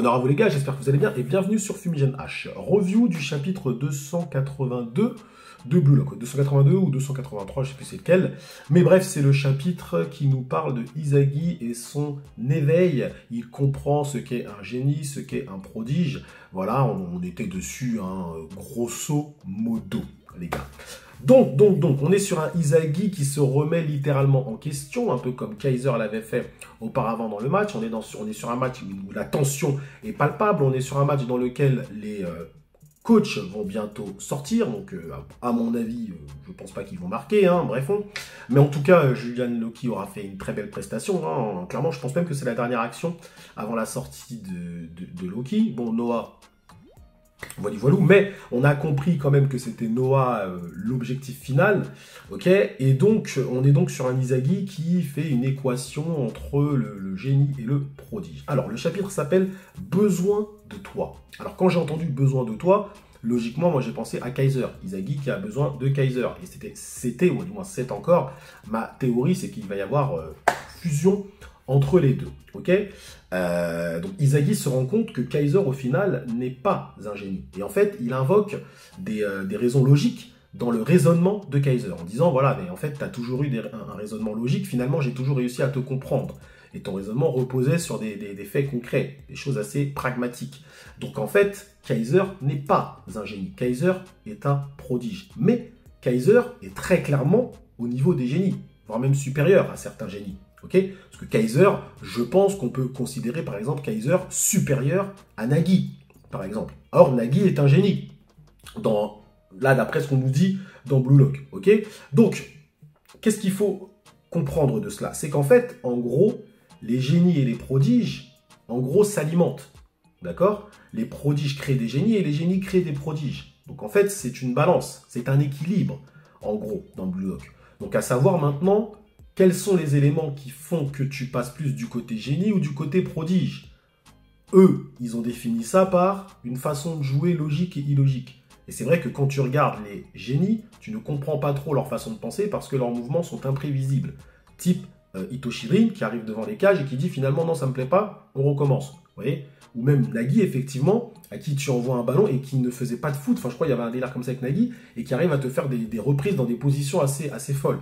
Alors à vous les gars, j'espère que vous allez bien et bienvenue sur Fumigène H. Review du chapitre 282 de Blue Lock. 282 ou 283, je sais plus c'est lequel. Mais bref, c'est le chapitre qui nous parle de Izagi et son éveil. Il comprend ce qu'est un génie, ce qu'est un prodige. Voilà, on était dessus, hein, grosso modo, les gars. Donc, on est sur un Izagi qui se remet littéralement en question, un peu comme Kaiser l'avait fait auparavant dans le match. On est sur un match où la tension est palpable, on est sur un match dans lequel les coachs vont bientôt sortir, donc à mon avis, je pense pas qu'ils vont marquer, hein, bref. Mais en tout cas, Julian Loki aura fait une très belle prestation, hein. Clairement, je pense même que c'est la dernière action avant la sortie de Loki. Bon, Noah... Voilou, mais on a compris quand même que c'était Noah l'objectif final, ok. Et donc, on est donc sur un Izagi qui fait une équation entre le génie et le prodige. Alors, le chapitre s'appelle « Besoin de toi ». Alors, quand j'ai entendu « Besoin de toi », logiquement, moi j'ai pensé à Kaiser, Izagi qui a besoin de Kaiser. Et c'était, ou du moins c'est encore, ma théorie, c'est qu'il va y avoir fusion entre les deux, ok. Donc Izagi se rend compte que Kaiser au final n'est pas un génie. Et en fait, il invoque des raisons logiques dans le raisonnement de Kaiser, en disant voilà, mais en fait, tu as toujours eu un raisonnement logique, finalement j'ai toujours réussi à te comprendre. Et ton raisonnement reposait sur des faits concrets, des choses assez pragmatiques. Donc en fait, Kaiser n'est pas un génie, Kaiser est un prodige. Mais Kaiser est très clairement au niveau des génies, voire même supérieur à certains génies. Okay, parce que Kaiser, je pense qu'on peut considérer par exemple Kaiser supérieur à Nagi, par exemple. Or, Nagi est un génie, là d'après ce qu'on nous dit dans Blue Lock. Okay, donc, qu'est-ce qu'il faut comprendre de cela? C'est qu'en fait, en gros, les génies et les prodiges, en gros, s'alimentent. D'accord? Les prodiges créent des génies et les génies créent des prodiges. Donc en fait, c'est une balance, c'est un équilibre, en gros, dans Blue Lock. Donc à savoir maintenant... Quels sont les éléments qui font que tu passes plus du côté génie ou du côté prodige? Eux, ils ont défini ça par une façon de jouer logique et illogique. Et c'est vrai que quand tu regardes les génies, tu ne comprends pas trop leur façon de penser parce que leurs mouvements sont imprévisibles. Type Itoshirin qui arrive devant les cages et qui dit finalement non, ça me plaît pas, on recommence. Vous voyez? Ou même Nagi, effectivement, à qui tu envoies un ballon et qui ne faisait pas de foot. Enfin, je crois qu'il y avait un délire comme ça avec Nagi et qui arrive à te faire des reprises dans des positions assez folles.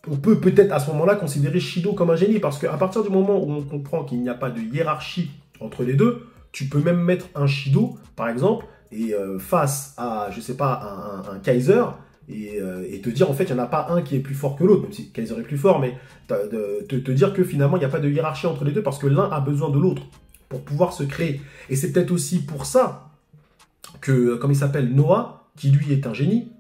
On peut peut-être à ce moment-là considérer Shido comme un génie, parce qu'à partir du moment où on comprend qu'il n'y a pas de hiérarchie entre les deux, tu peux même mettre un Shido, par exemple, et face à, je sais pas, un Kaiser, et te dire en fait, il n'y en a pas un qui est plus fort que l'autre, même si Kaiser est plus fort, mais te dire que finalement, il n'y a pas de hiérarchie entre les deux, parce que l'un a besoin de l'autre pour pouvoir se créer. Et c'est peut-être aussi pour ça que, comme il s'appelle, Noah, qui lui est un génie,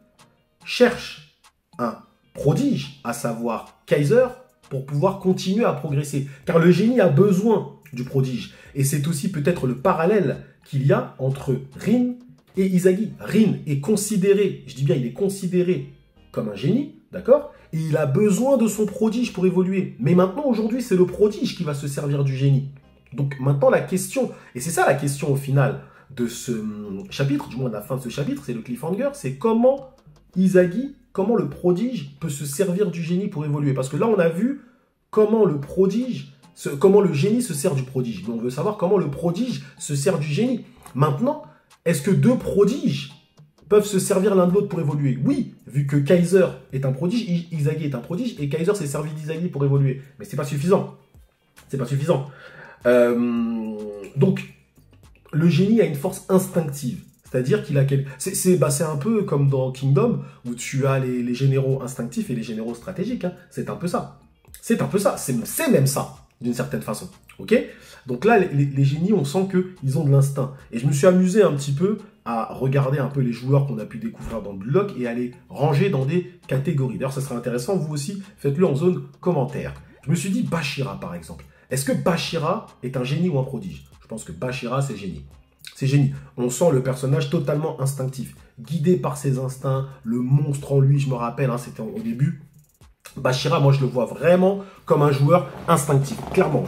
cherche un prodige, à savoir Kaiser, pour pouvoir continuer à progresser. Car le génie a besoin du prodige. Et c'est aussi peut-être le parallèle qu'il y a entre Rin et Izagi. Rin est considéré, je dis bien il est considéré comme un génie, d'accord? Et il a besoin de son prodige pour évoluer. Mais maintenant, aujourd'hui, c'est le prodige qui va se servir du génie. Donc maintenant, la question, et c'est ça la question au final de ce chapitre, du moins à la fin de ce chapitre, c'est le cliffhanger, c'est comment Izagi, comment le prodige peut se servir du génie pour évoluer. Parce que là, on a vu comment le génie se sert du prodige. Mais on veut savoir comment le prodige se sert du génie. Maintenant, est-ce que deux prodiges peuvent se servir l'un de l'autre pour évoluer? Oui, vu que Kaiser est un prodige, Izagi est un prodige, et Kaiser s'est servi d'Izagi pour évoluer. Mais c'est pas suffisant. C'est pas suffisant. Donc, le génie a une force instinctive. C'est-à-dire qu'il a c'est un peu comme dans Kingdom, où tu as les généraux instinctifs et les généraux stratégiques. Hein. C'est un peu ça. C'est un peu ça. C'est même ça, d'une certaine façon. Ok? Donc là, les génies, on sent qu'ils ont de l'instinct. Et je me suis amusé un petit peu à regarder un peu les joueurs qu'on a pu découvrir dans Blue Lock et à les ranger dans des catégories. D'ailleurs, ça serait intéressant, vous aussi, faites-le en zone commentaire. Je me suis dit Bashira, par exemple. Est-ce que Bashira est un génie ou un prodige? Je pense que Bashira, c'est génie. C'est génie. On sent le personnage totalement instinctif, guidé par ses instincts, le monstre en lui, je me rappelle, hein, c'était au début. Bashira, moi je le vois vraiment comme un joueur instinctif, clairement.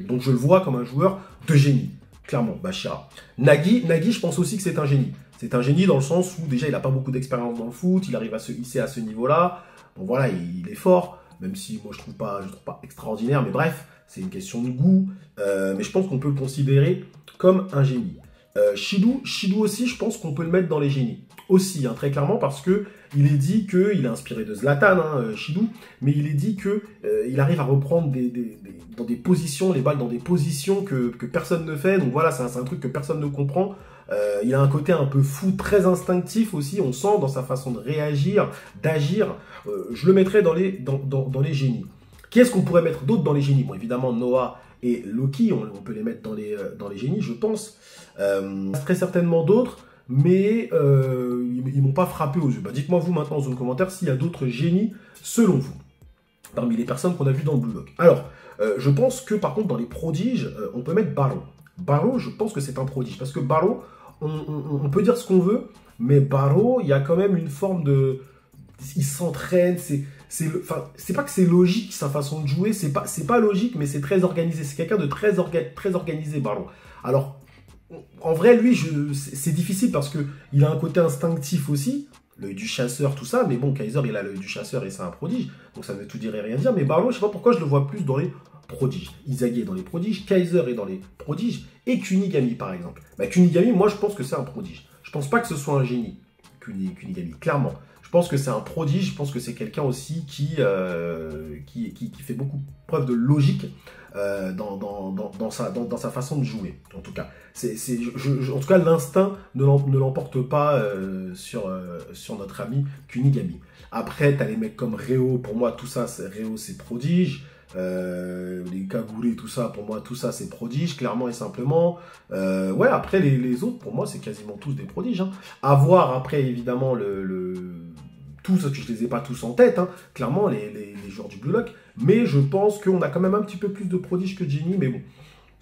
Donc je le vois comme un joueur de génie, clairement, Bashira. Nagi, je pense aussi que c'est un génie. C'est un génie dans le sens où déjà il n'a pas beaucoup d'expérience dans le foot, il arrive à se hisser à ce niveau-là. Bon voilà, il est fort, même si moi je trouve pas extraordinaire, mais bref, c'est une question de goût. Mais je pense qu'on peut le considérer comme un génie. Shidou aussi, je pense qu'on peut le mettre dans les génies. Aussi, hein, très clairement, parce que il est dit qu'il est inspiré de Zlatan, hein, Shidou, mais il est dit que il arrive à reprendre dans des positions, les balles dans des positions que personne ne fait. Donc voilà, c'est un truc que personne ne comprend. Il a un côté un peu fou, très instinctif aussi, on sent dans sa façon de réagir, d'agir. Je le mettrais dans les génies. Qui est-ce qu'on pourrait mettre d'autres dans les génies? Bon, évidemment, Noah et Loki, on peut les mettre dans les génies, je pense. Très certainement d'autres, mais ils m'ont pas frappé aux yeux. Bah, dites-moi vous maintenant dans un commentaire s'il y a d'autres génies, selon vous, parmi les personnes qu'on a vues dans le Blue Lock. Alors, je pense que par contre, dans les prodiges, on peut mettre Barrow. Barrow, je pense que c'est un prodige, parce que Barrow, on peut dire ce qu'on veut, mais Barrow, il y a quand même une forme de... Il s'entraîne, c'est pas que c'est logique sa façon de jouer, c'est pas logique, mais c'est très organisé. C'est quelqu'un de très organisé, Barlow. Alors, en vrai, lui, c'est difficile parce que il a un côté instinctif aussi, l'œil du chasseur, tout ça. Mais bon, Kaiser, il a l'œil du chasseur et c'est un prodige, donc ça ne veut tout dire et rien dire. Mais Barlow, je sais pas pourquoi je le vois plus dans les prodiges. Izagi est dans les prodiges, Kaiser est dans les prodiges, et Kunigami, par exemple. Bah, Kunigami, moi, je pense que c'est un prodige. Je pense pas que ce soit un génie, Kunigami, clairement. Je pense que c'est un prodige, je pense que c'est quelqu'un aussi qui fait beaucoup preuve de logique dans sa façon de jouer, en tout cas. En tout cas, l'instinct ne l'emporte pas sur notre ami Kunigami. Après, tu as les mecs comme Reo, pour moi, tout ça, Reo, c'est prodige. Les Kagure, tout ça, pour moi, tout ça, c'est prodige, clairement et simplement. Ouais, après, les autres, pour moi, c'est quasiment tous des prodiges. Hein. À voir, après, évidemment, tous, parce que je les ai pas tous en tête, hein, clairement, les joueurs du Blue Lock, mais je pense qu'on a quand même un petit peu plus de prodiges que de génies, mais bon.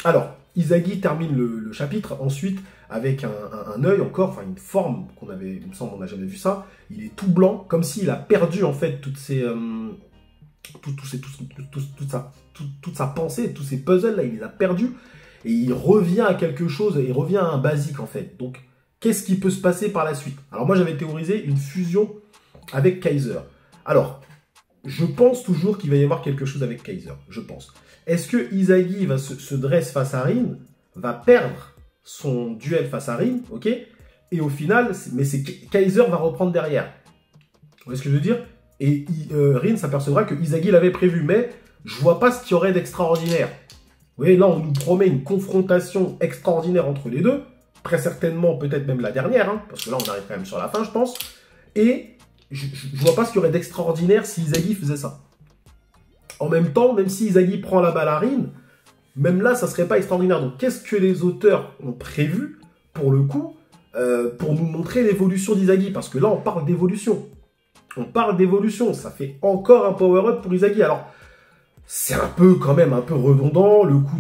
Alors, Izagi termine le chapitre, ensuite, avec un œil encore, enfin une forme qu'on avait, il me semble, on n'a jamais vu ça, il est tout blanc, comme s'il a perdu, en fait, toute sa pensée, tous ces puzzles, là, il les a perdus, et il revient à quelque chose, il revient à un basique, en fait. Donc, qu'est-ce qui peut se passer par la suite? Alors, moi, j'avais théorisé une fusion avec Kaiser. Alors, je pense toujours qu'il va y avoir quelque chose avec Kaiser. Je pense. Est-ce que Izagi se dresse face à Rin, va perdre son duel face à Rin, ok? Et au final, Kaiser va reprendre derrière. Vous voyez ce que je veux dire? Et Rin s'apercevra que Izagi l'avait prévu, mais je vois pas ce qu'il y aurait d'extraordinaire. Vous voyez, là, on nous promet une confrontation extraordinaire entre les deux. Très certainement, peut-être même la dernière, hein, parce que là, on arrive quand même sur la fin, je pense. Et je vois pas ce qu'il y aurait d'extraordinaire si Izagi faisait ça. En même temps, même si Izagi prend la balle à Rin, même là, ça serait pas extraordinaire. Donc, qu'est-ce que les auteurs ont prévu, pour le coup, pour nous montrer l'évolution d'Izagi? Parce que là, on parle d'évolution. On parle d'évolution. Ça fait encore un power-up pour Izagi. Alors, c'est quand même un peu redondant, le coup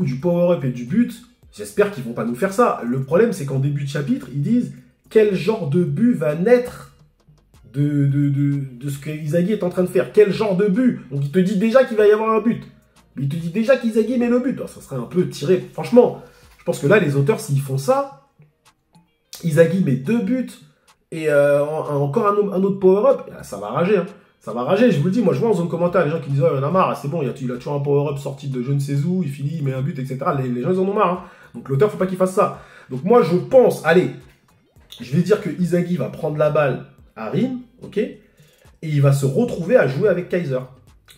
du power-up et du but. J'espère qu'ils vont pas nous faire ça. Le problème, c'est qu'en début de chapitre, ils disent quel genre de but va naître de ce que Izagi est en train de faire. Quel genre de but? Donc il te dit déjà qu'il va y avoir un but. Il te dit déjà qu'Izagi met le but. Alors, ça serait un peu tiré. Franchement, je pense que là, les auteurs, s'ils font ça, Izagi met 2 buts et encore un autre power-up, ça va rager. Hein. Ça va rager, je vous le dis. Moi, je vois en zone commentaire les gens qui disent « Oh, il en a marre, c'est bon, il a toujours un power-up sorti de je ne sais où, il finit, il met un but, etc. » Les gens, ils en ont marre. Hein. Donc l'auteur, faut pas qu'il fasse ça. Donc moi, je pense, allez, je vais dire que Izagi va prendre la balle à Rin, ok, et il va se retrouver à jouer avec Kaiser.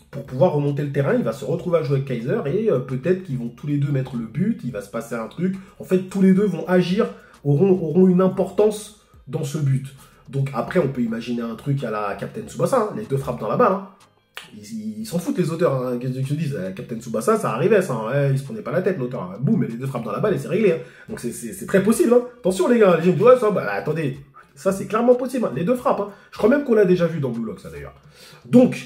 Pour pouvoir remonter le terrain, il va se retrouver à jouer avec Kaiser et peut-être qu'ils vont tous les deux mettre le but, il va se passer un truc. En fait, tous les deux vont agir, auront une importance dans ce but. Donc après, on peut imaginer un truc à la Captain Tsubasa, hein, les deux frappent dans la balle. Hein. Ils s'en foutent les auteurs, hein. Qu'est-ce qu'ils se disent? Captain Tsubasa, ça arrivait, ça. Ouais, il se prenait pas la tête, l'auteur. Hein. Boum, et les deux frappent dans la balle et c'est réglé. Hein. Donc c'est très possible. Hein. Attention les gars, les gens disent ouais, ça, bah attendez. Ça, c'est clairement possible. Hein. Les deux frappes. Hein. Je crois même qu'on l'a déjà vu dans Blue Lock, ça, d'ailleurs. Donc,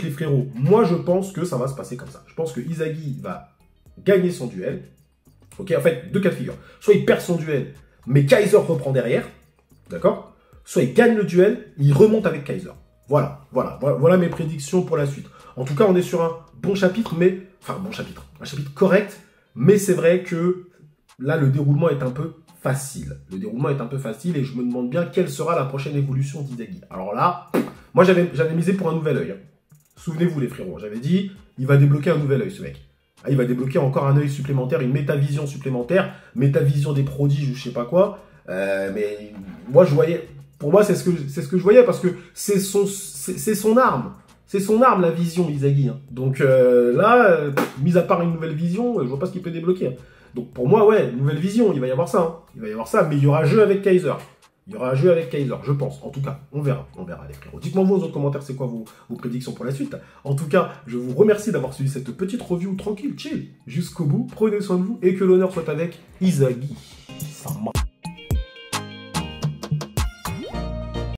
les frérots, moi, je pense que ça va se passer comme ça. Je pense que Izagi va gagner son duel. Ok, en fait, deux cas de figure. Soit il perd son duel, mais Kaiser reprend derrière. D'accord? Soit il gagne le duel, il remonte avec Kaiser. Voilà mes prédictions pour la suite. En tout cas, on est sur un bon chapitre, mais... Enfin, un chapitre correct, mais c'est vrai que là, le déroulement est un peu facile. Le déroulement est un peu facile et je me demande bien quelle sera la prochaine évolution d'Izagi. Alors là, moi j'avais misé pour un nouvel œil. Hein. Souvenez-vous les frérots, j'avais dit, il va débloquer un nouvel œil ce mec. Ah, il va débloquer encore un œil supplémentaire, une métavision supplémentaire, métavision des prodiges ou je sais pas quoi. Mais moi, je voyais... Pour moi, c'est ce que je voyais parce que c'est son arme. C'est son arme, la vision, Izagi. Hein. Donc là, mis à part une nouvelle vision, je vois pas ce qu'il peut débloquer. Hein. Donc pour moi, ouais, nouvelle vision, il va y avoir ça. Hein. Il va y avoir ça, mais il y aura jeu avec Kaiser. Il y aura un jeu avec Kaiser, je pense. En tout cas, on verra les frérots. Dites-moi vous en commentaire, c'est quoi vos prédictions pour la suite. En tout cas, je vous remercie d'avoir suivi cette petite review tranquille, chill, jusqu'au bout. Prenez soin de vous et que l'honneur soit avec Izagi. Ça marche.